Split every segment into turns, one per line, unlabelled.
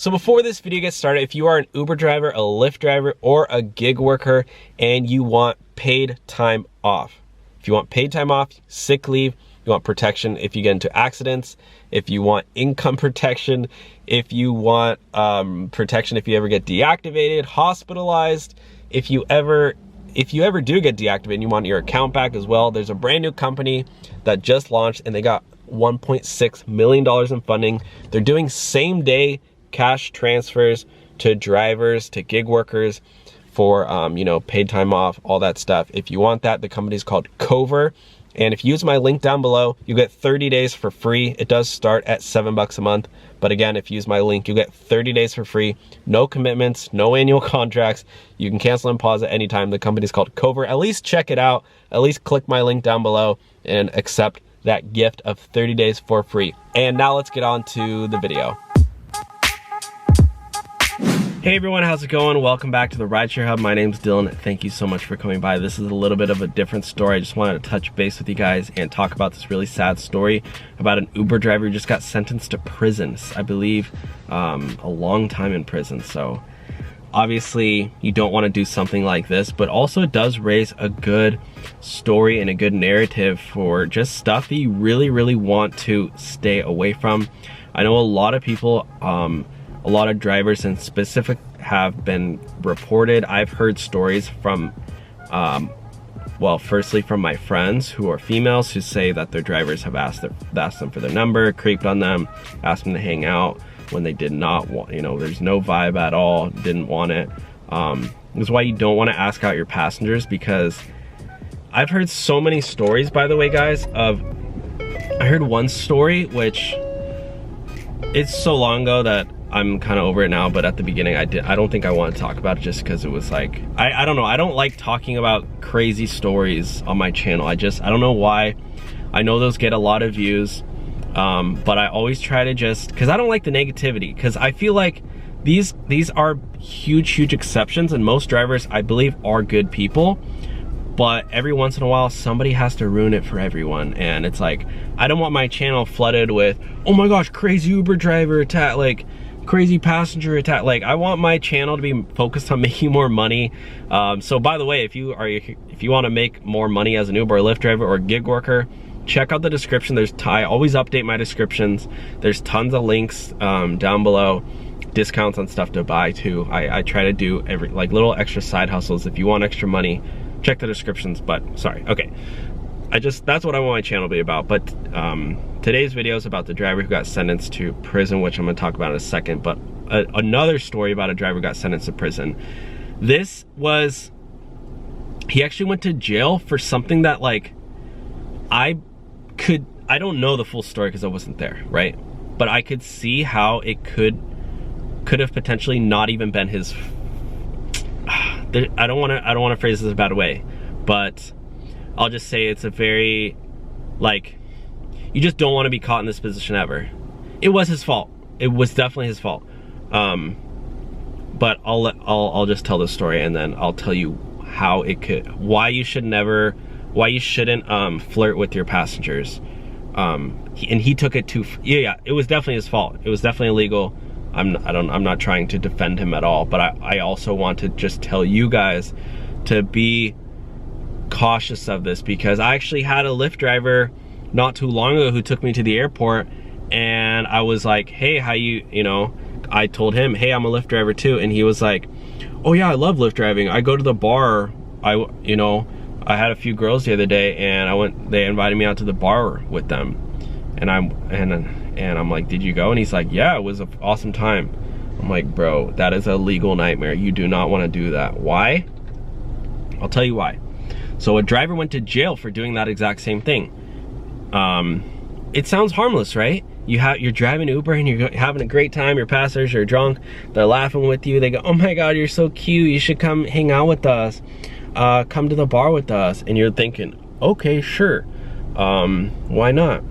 So before this video gets started, if you are an Uber driver, a Lyft driver, or a gig worker and you want paid time off, if you want paid time off, sick leave, you want protection if you get into accidents, if you want income protection, if you want protection if you ever get deactivated, hospitalized, if you ever do get deactivated and you want your account back as well, there's a brand new company that just launched and they got $1.6 million in funding. They're doing same day cash transfers to drivers, to gig workers for, you know, paid time off, all that stuff. If you want that, the company is called Cover. And if you use my link down below, you get 30 days for free. It does start at $7 a month. But again, if you use my link, you get 30 days for free. No commitments, no annual contracts. You can cancel and pause at any time. The company is called Cover. At least check it out. At least click my link down below and accept that gift of 30 days for free. And now let's get on to the video. Hey everyone, how's it going? Welcome back to the Rideshare Hub. My name's Dylan. Thank you so much for coming by. This is a little bit of a different story. I just wanted to touch base with you guys and talk about this really sad story about an Uber driver who just got sentenced to prison. I believe a long time in prison. So obviously you don't want to do something like this, but also it does raise a good story and a good narrative for just stuff that you really want to stay away from. I know a lot of people, a lot of drivers in specific have been reported. I've heard stories from, well, firstly from my friends who are females who say that their drivers have asked them for their number, creeped on them, asked them to hang out when they did not want, you know, there's no vibe at all, didn't want it. This is why you don't want to ask out your passengers, because I've heard so many stories, by the way, guys, I heard one story, which it's so long ago that I'm kind of over it now, but at the beginning I don't think I want to talk about it just because it was like, I don't know, I don't like talking about crazy stories on my channel. I don't know why. I know those get a lot of views, but I always try to just, because I don't like the negativity, because I feel like these are huge exceptions, and most drivers, I believe, are good people, but every once in a while somebody has to ruin it for everyone. And it's like, I don't want my channel flooded with, oh my gosh, crazy Uber driver attack, like crazy passenger attack. Like, I want my channel to be focused on making more money. So by the way, if you want to make more money as an Uber or Lyft driver or gig worker, check out the description. I always update my descriptions. There's tons of links down below, discounts on stuff to buy too. I try to do like little extra side hustles. If you want extra money, check the descriptions. But sorry, okay, that's what I want my channel to be about. But today's video is about the driver who got sentenced to prison, which I'm going to talk about in a second. But another story about a driver who got sentenced to prison. He actually went to jail for something that, like, I don't know the full story because I wasn't there, right? But I could see how it could have potentially not even been his. I don't want to phrase this a bad way, but I'll just say it's a very, like, you just don't want to be caught in this position ever. It was his fault. It was definitely his fault. But I'll just tell the story, and then I'll tell you why you shouldn't flirt with your passengers. And he took it too. Yeah, it was definitely his fault. It was definitely illegal. I'm not trying to defend him at all, but I also want to just tell you guys to be cautious of this, because I actually had a Lyft driver not too long ago who took me to the airport, and I was like, hey, how you know, I told him, hey, I'm a Lyft driver too, and he was like, oh yeah, I love Lyft driving. I go to the bar. I had a few girls the other day, and they invited me out to the bar with them, and I'm like, did you go? And he's like, yeah, it was an awesome time. I'm like, bro, that is a legal nightmare. You do not want to do that. Why? I'll tell you why. So a driver went to jail for doing that exact same thing. It sounds harmless, right? You're driving Uber and you're having a great time. Your passengers are drunk. They're laughing with you. They go, oh my God, you're so cute. You should come hang out with us. Come to the bar with us. And you're thinking, okay, sure. Why not?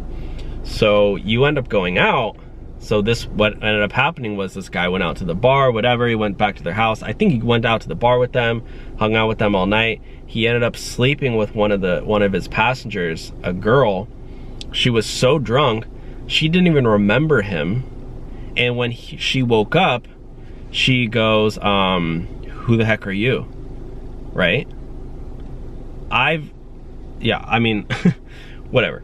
So you end up going out. So what ended up happening was this guy went out to the bar, whatever. He went back to their house. I think he went out to the bar with them, hung out with them all night. He ended up sleeping with one of his passengers, a girl. She was so drunk, she didn't even remember him. And when she woke up, she goes, who the heck are you? Right? Yeah, I mean, whatever.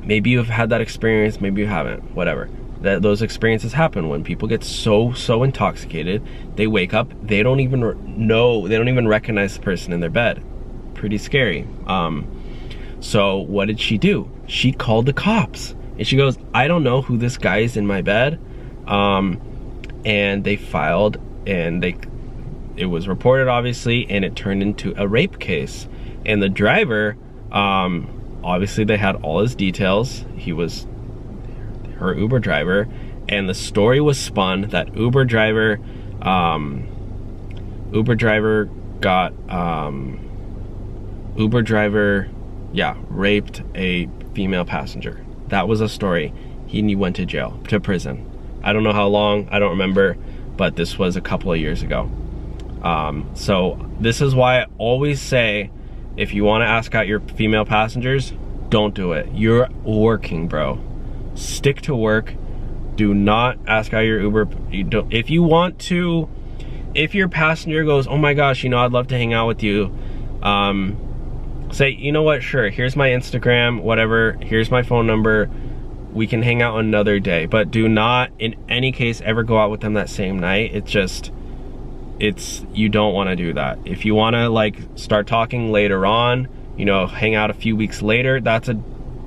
Maybe you've had that experience, maybe you haven't, whatever. Those experiences happen when people get so intoxicated, they wake up, they don't even know, they don't even recognize the person in their bed. Pretty scary. So what did she do? She called the cops. And she goes, I don't know who this guy is in my bed. And they filed, and it was reported, obviously, and it turned into a rape case. And the driver, obviously they had all his details. He was her Uber driver, and the story was spun that Uber driver raped a female passenger. That was a story. He went to jail, to prison. I don't know how long, I don't remember, but this was a couple of years ago. So this is why I always say, if you want to ask out your female passengers, don't do it. You're working, bro. Stick to work. Do not ask out your Uber. If you want to, if your passenger goes, oh my gosh, you know, I'd love to hang out with you, say, you know what, sure, here's my Instagram, whatever, here's my phone number, we can hang out another day. But do not, in any case, ever go out with them that same night. You don't want to do that. If you want to, like, start talking later on, you know, hang out a few weeks later, that's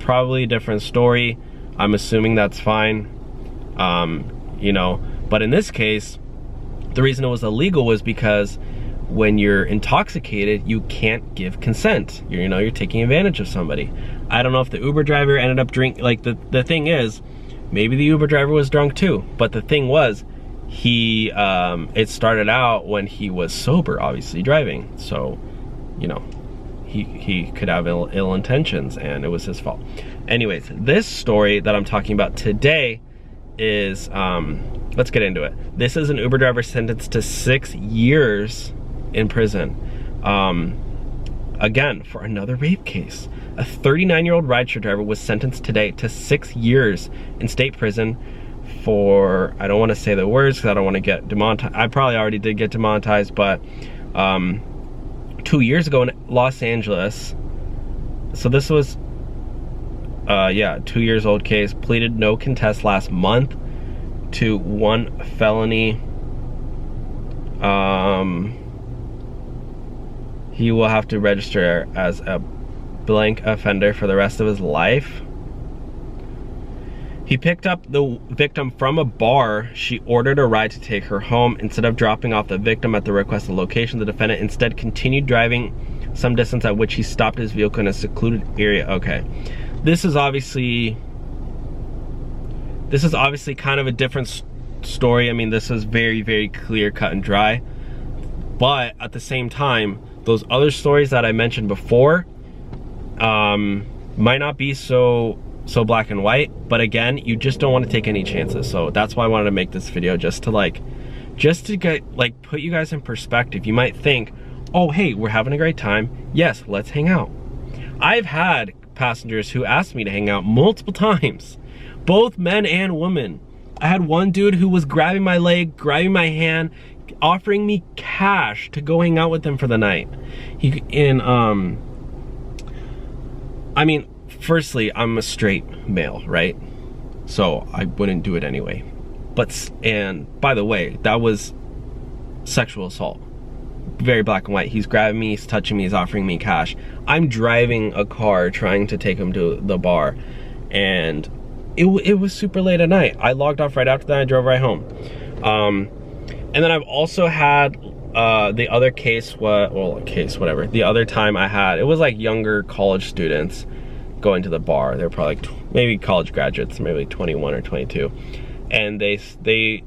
probably a different story. I'm assuming that's fine. You know, but in this case, the reason it was illegal was because when you're intoxicated, you can't give consent. You know, you're taking advantage of somebody. I don't know if the Uber driver ended up drinking, like, the thing is, maybe the Uber driver was drunk too, but the thing was, it started out when he was sober, obviously driving. So, you know, he could have ill intentions, and it was his fault. Anyways, this story that I'm talking about today is, let's get into it. This is an Uber driver sentenced to 6 years in prison. Again, for another rape case. A 39-year-old rideshare driver was sentenced today to 6 years in state prison for, I don't want to say the words because I don't want to get demonetized. I probably already did get demonetized, but 2 years ago in Los Angeles, so this was, 2 years old case, pleaded no contest last month to one felony. He will have to register as a blank offender for the rest of his life. He picked up the victim from a bar. She ordered a ride to take her home. Instead of dropping off the victim at the requested location, the defendant instead continued driving some distance, at which he stopped his vehicle in a secluded area. Okay, this is obviously kind of a different story. I mean, this is very clear, cut and dry. But at the same time, those other stories that I mentioned before might not be so black and white, but again, you just don't want to take any chances. So that's why I wanted to make this video, just to get, like, put you guys in perspective. You might think, oh hey, we're having a great time, yes, let's hang out. I've had passengers who asked me to hang out multiple times, both men and women. I had one dude who was grabbing my leg, grabbing my hand, offering me cash to go hang out with him for the night. I mean, firstly, I'm a straight male, right? So I wouldn't do it anyway. And by the way, that was sexual assault. Very black and white. He's grabbing me, he's touching me, he's offering me cash. I'm driving a car trying to take him to the bar, and it was super late at night. I logged off right after that, I drove right home. And then I've also had the other case, whatever. The other time I had, it was like younger college students going to the bar. They were probably like maybe college graduates, maybe 21 or 22. And they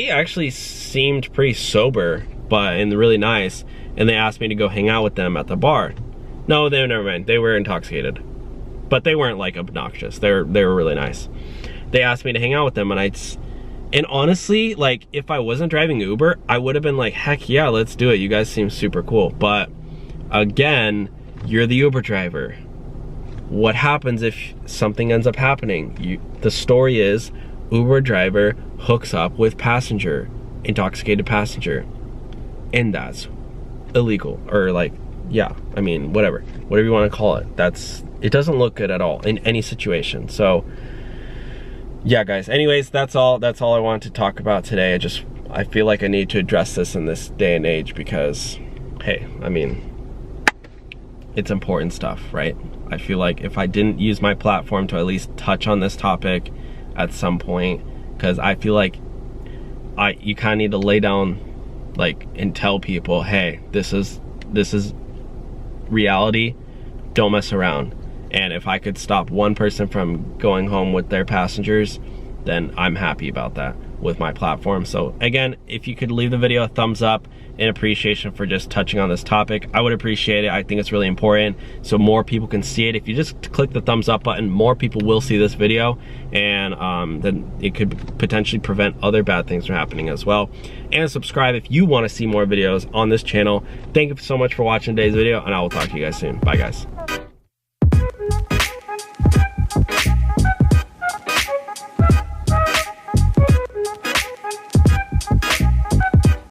actually seemed pretty sober, and really nice. And they asked me to go hang out with them at the bar. No, never mind. They were intoxicated, but they weren't like obnoxious. They were really nice. They asked me to hang out with them, and honestly, like, if I wasn't driving Uber, I would have been like, heck yeah, let's do it. You guys seem super cool. But again, you're the Uber driver. What happens if something ends up happening? The story is, Uber driver hooks up with passenger, intoxicated passenger, and that's illegal, or like, yeah, I mean, whatever you want to call it. It doesn't look good at all in any situation. So yeah, guys, anyways, that's all I wanted to talk about today. I feel like I need to address this in this day and age because, hey, I mean, it's important stuff, right? I feel like if I didn't use my platform to at least touch on this topic at some point, because I feel like you kind of need to lay down, like, and tell people, hey, this is reality, don't mess around. And if I could stop one person from going home with their passengers, then I'm happy about that with my platform. So again, if you could leave the video a thumbs up in appreciation for just touching on this topic, I would appreciate it. I think it's really important so more people can see it. If you just click the thumbs up button, more people will see this video, and then it could potentially prevent other bad things from happening as well. And subscribe if you want to see more videos on this channel. Thank you so much for watching today's video, and I will talk to you guys soon. Bye, guys.